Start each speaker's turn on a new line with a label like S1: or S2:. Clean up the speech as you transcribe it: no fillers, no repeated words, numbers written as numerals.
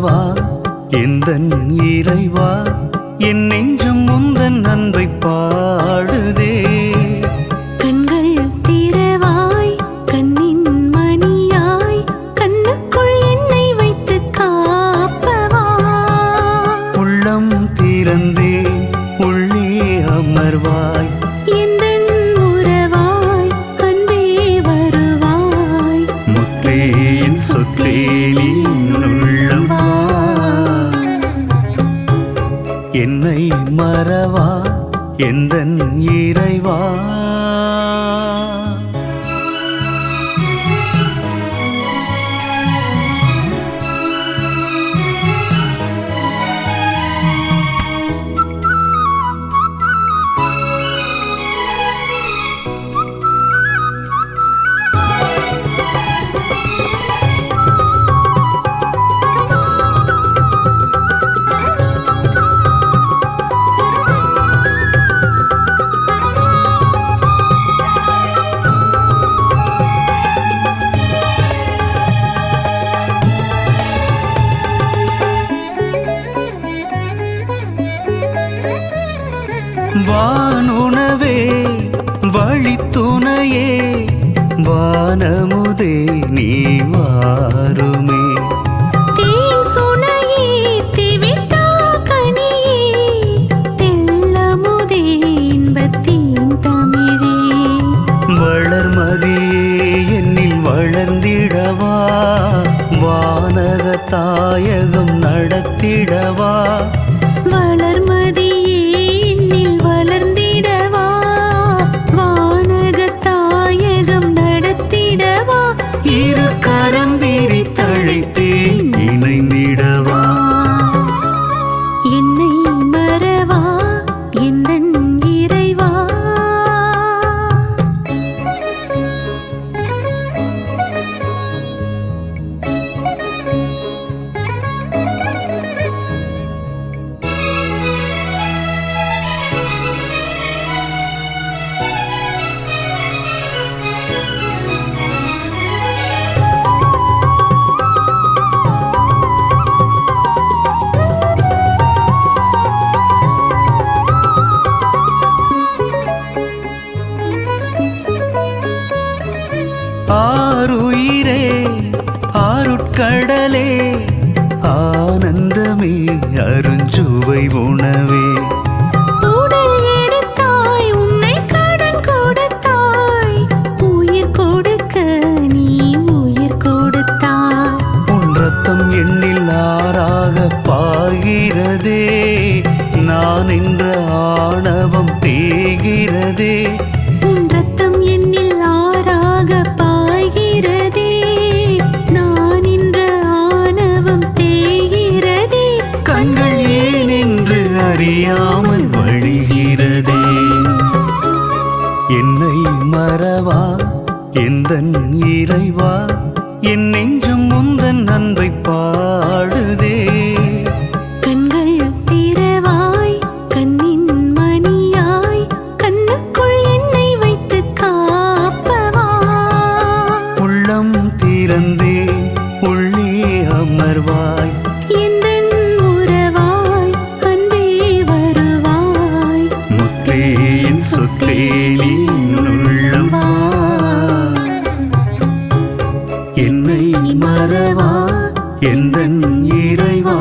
S1: மறவா எந்தன் இறைவா என் நெஞ்சம் உந்தன் அன்பை பாடுதே.
S2: கண்கள் திறவாய் கண்ணின் மணியாய் கண்ணுக்குள் என்னை வைத்து காப்பவா.
S1: உள்ளம் திறந்தே உள்ளே அமர்வாய்
S2: எந்தன் உறவாய் அன்பே வருவாய்.
S1: முத்தே என் சொத்தே நீ உள்ளம் வா. என்னை மறவா எந்தன் இறைவா. வானுணவே வழித்துணையே வானமுதே நீ வாருமே.
S2: தேன் சுனையே திவிட்டா கனியே தெல்லமுதே இன்பத்தின் தமிழே.
S1: வளர்மதியே என்னில் வளர்ந்திடவா வானக தாயகம் நடத்திடவா.
S2: வளர்மதியே என்னில் வளர்ந்திடவா வானக தாயகம் நடத்திடவா.
S1: இரு கரம் விரித்தழைத்தேன் இணைந்திடவா.
S2: என்னை மறவா எந்தன் இறைவா.
S1: ஆருயிரே ஆருட்கடலே ஆனந்தமே அருஞ்சுவை உணவே.
S2: உடல் எடுத்தாய் உன்னை கடன் கொடுத்தாய் உயிர் கொடுக்க நீ உயிர் கொடுத்தாய்.
S1: உன் ரத்தம் எண்ணில் ஆறாக பாய்கிறதே நான் என்ற ஆணவம் தேய்கிறதே.
S2: உன் ரத்தம் என்னில் ஆறாக பாய்கிறதே நான் என்ற ஆணவம் தேய்கிறதே.
S1: கண்கள் ஏன் என்று அறியாமல் வழிகிறதே. என்னை மறவா எந்தன் இறைவா என் நெஞ்சம் உந்தன் அன்பை பாடுதே.
S2: கண்கள் திறவாய் கண்ணின் மணியாய் கண்ணுக்குள் என்னை வைத்து காப்பவா.
S1: உள்ளம் திறந்தே உள்ளே அமர்வாய்
S2: எந்தன் உறவாய் அன்பே வருவாய்.
S1: முத்தே என் சொத்தே நீ உள்ளம் வா. என்னை மறவா எந்தன் இறைவா.